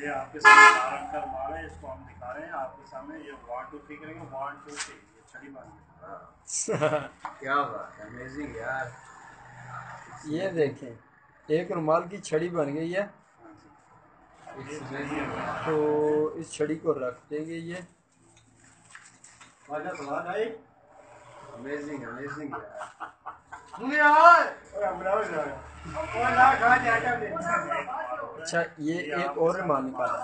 ये आपके सामने नारंग का रुमाल है, इसको हम दिखा रहे हैं आपके सामने। ये 1 2 3 करेंगे, 1 2 3, ये छड़ी बांध। क्या बात है, अमेजिंग यार। ये देखें, एक रुमाल की छड़ी बन गई है। तो इस छड़ी को रख देंगे। ये अमेजिंग अमेजिंग अच्छा, ये एक और रुमाल निकाला।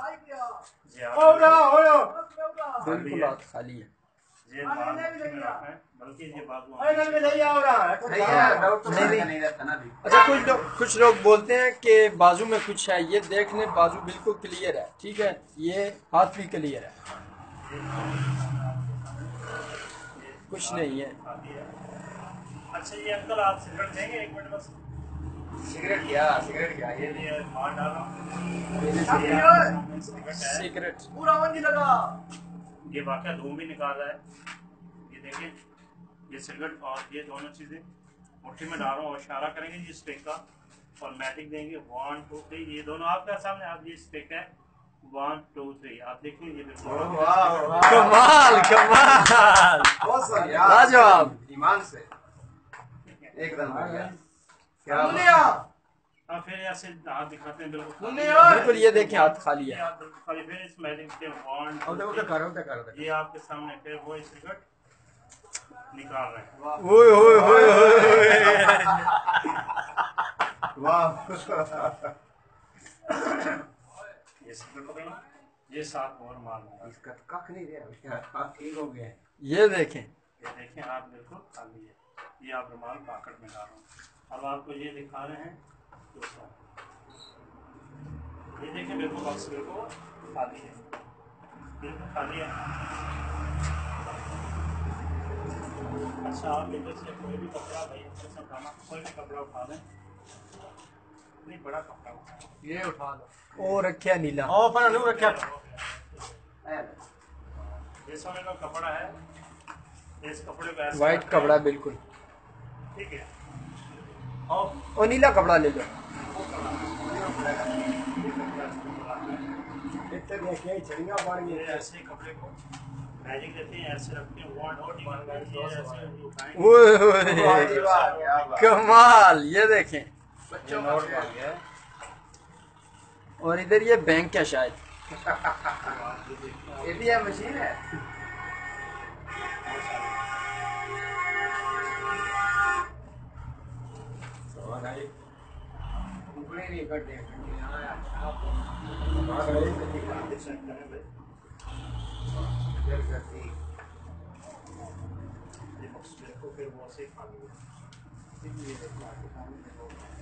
बिल्कुल हाथ खाली है। अच्छा, कुछ लोग बोलते हैं कि बाजू में कुछ है। ये देख लें, बाजू बिल्कुल क्लियर है। ठीक है, ये हाथ भी क्लियर है, कुछ नहीं है। अच्छा, ये अंकल आप सिगरेट देंगे? 1 मिनट बस। सिगरेट क्या ये मार डालो सिगरेट ये वाकया धूम भी निकाल रहा है। ये देखिए, ये सिगरेट और ये दोनों चीजें मुट्ठी में डालो और इशारा करेंगे जी स्टिक का, और मैटिक देंगे 1 2 3। ये दोनों आपके सामने, आप ये स्टिक है 1 2 3, आप देखिए ये कमाल कमाल, लाजवाब, ईमान से एकदम क्या। फिर ऐसे हाथ दिखाते हैं बिल्कुल बिल्कुल। ये देखें, हाथ खाली है। फिर इस मैटिक के 1 2 ये आपके सामने, फिर वो सिगरेट निकाल रहे हैं। ओए ओए ओए ओए। वाह। ये सिगरेट पकड़ना, ये 7 और मार इसका तो कख नहीं रहा, ठीक हो गया। ये देखें, आप बिल्कुल खाली है। ये आप रुमाल पॉकेट में डाल रहे हैं। अब आपको ये दिखा रहे हैं दोस्तों, ये देखिए बिल्कुल बॉक्स बिल्कुल खाली है, बिल्कुल खाली है। अच्छा, आप इधर से कोई भी कपड़ा, भाई कोई भी कपड़ा उठा लें, नहीं बड़ा कपड़ा ये उठा लो। ओ रखा नीला, रखा ये सोने का कपड़ा है। इस कपड़े को ऐसे वाइट कपड़ा बिल्कुल, ठीक है। और नीला कपड़ा ले लो। ऐसे कपड़े को मैजिक देते हैं, ऐसे रखते हैं 1 2 कमाल। ये देखें, और इधर ये बैंक है शायद, एटीएम मशीन है। नहीं करते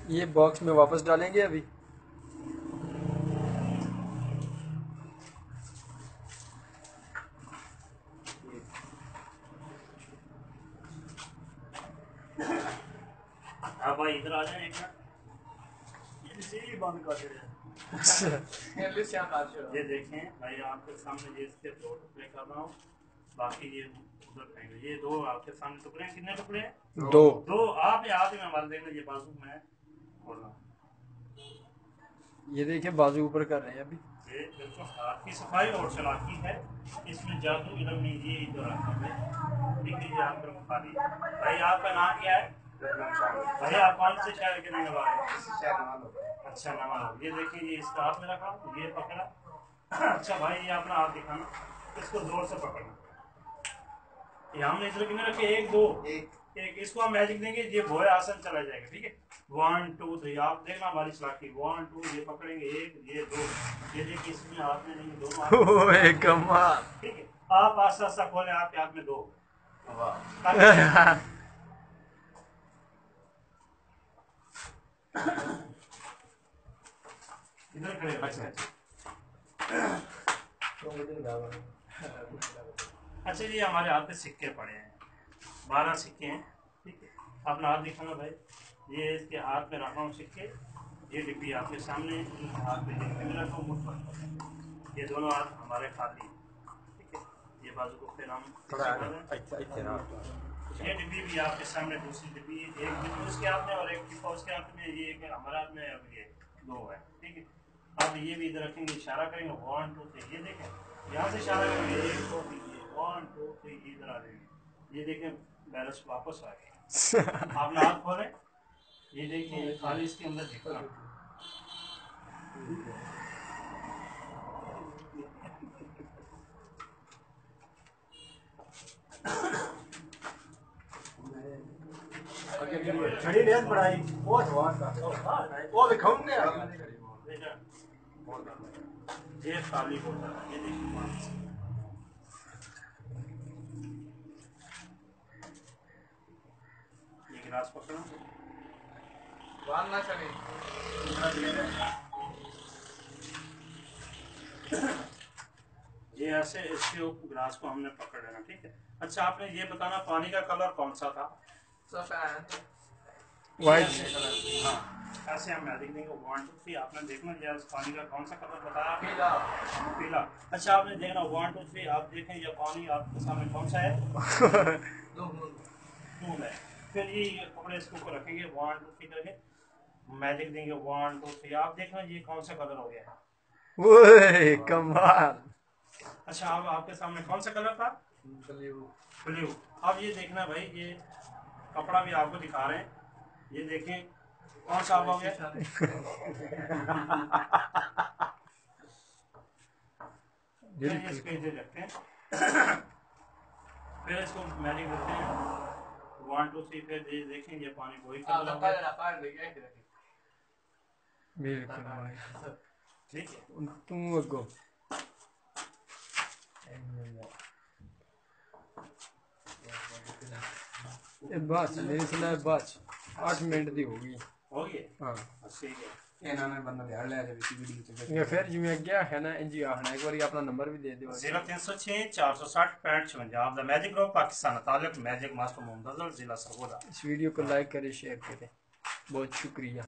ये बॉक्स में वापस डालेंगे अभी। आप भाई इधर आ जाए एक मिनट, ये बंद कर दे। ये देखें भाई, आपके सामने ये इसके 2 टुकड़े कर रहा हूँ, बाकी ये उधर फेंक। ये 2 आपके सामने टुकड़े हैं। कितने टुकड़े हैं? 2। आप हाथ में मार देंगे, ये बाजू में खोल रहा हूँ। ये देखिए, बाजू ऊपर कर रहे हैं अभी। ये बिल्कुल हाथ की सफाई और चालाकी है, इसमें जादू इलम नहीं। ये इधर देख लीजिए, आप बिल्कुल खाली। भाई आपका नाम क्या है? भाई आप कौन से शहर के रहने वाले हैं? अच्छा, नवाब। ये देखिए, ये इसका हाथ में रखा, ये पकड़ा। अच्छा भाई, ये अपना हाथ दिखाना, इसको जोर से पकड़ना। ये हमने इधर कितने रखे? 1 2 एक। इसको हम मैजिक देंगे, ये भोए आसन चला जाएगा। ठीक है, 1 2 3, आप देखना हमारी चलाकी। 1 2, ये पकड़ेंगे 1, ये 2, ये देखिए इसमें हाथ में नहीं, दोनों हाथ। कमाल। ठीक है, आप आस्ता आस्ता खोलें, आपके हाथ में 2। इधर खड़े। अच्छा जी, हमारे हाथ पे सिक्के पड़े हैं, 12 सिक्के हैं। ठीक है, अपना हाथ दिखाना भाई। ये इसके हाथ में रखा हूँ सिक्के। ये डिब्बी आपके सामने, हाथ में डिब्बी में रखा हूँ, मुठ पर। ये दोनों हाथ हमारे खाली। ठीक है, ये बाजू को फिर हम ये डिब्बी भी आपके सामने, दूसरी डिब्बी, एक डिब्बी उसके हाथ में और एक डिब्बा उसके हाथ में, ये एक हमारे हाथ में, और ये 2 है। ठीक है, अब ये भी इधर रखेंगे, इशारा करेंगे 1 2 3, ये देखें यहाँ से इशारा करेंगे 1 2 3, 1 2 3 इधर आ जाएंगे। ये देखें बैलेंस वापस आ गए। आपने हाथ खोले, ये देखिए खाली इसके अंदर दिखना। छड़ी नहीं पढ़ाई वो दिखाऊंगे ये खाली होता है, ये देखिए पानी से। ये गिलास पकड़ो, बाल ना चले। ये ऐसे इसके गिलास को हमने पकड़ लेना, ठीक है। अच्छा आपने ये बताना पानी का कलर कौन सा था? वाइट। हाँ, ऐसे हम मैजिक देंगे 1 2 3, आपने देखना यार उस पानी का कौन सा कलर बताया? पीला। पीला। अच्छा आपने देखना 1 2 3, आप देखें ये पानी आपके सामने कौन सा है? दूध है। फिर ये कपड़े इसके ऊपर रखेंगे 1 2 3 करके, मैजिक देंगे 1 2 3, आप देखना ये कौन सा कलर हो गया। ओए कमाल। अच्छा अब आपके सामने कौन सा कलर था? ब्लू। अब ये देखना भाई, ये कपड़ा भी आपको दिखा रहे हैं, ये देखें कौन सा हो गया। फिर इस पेज रखते हैं, फिर इसको मैजिक देते हैं 1 2 3, फिर ये देखें ये पानी वही कलर हो गया। बिल्कुल भाई। ठीक है। तुम अगो बस मेरी सुना बस 8 मिनट दी होगी। हो गया? हाँ ठीक है। इन्होंने बंदा ध्यान ले आया वीडियो ये फिर जिमें गया है ना इंजी आखना एक बार अपना नंबर भी दे दो। 0306 460 6556। आप द मैजिक ग्रुप पाकिस्तान ताल्लुक मैजिक मास्टर मोहम्मद अफजल, जिला सरगोदा। इस वीडियो को लाइक करें, शेयर करें। बहुत शुक्रिया।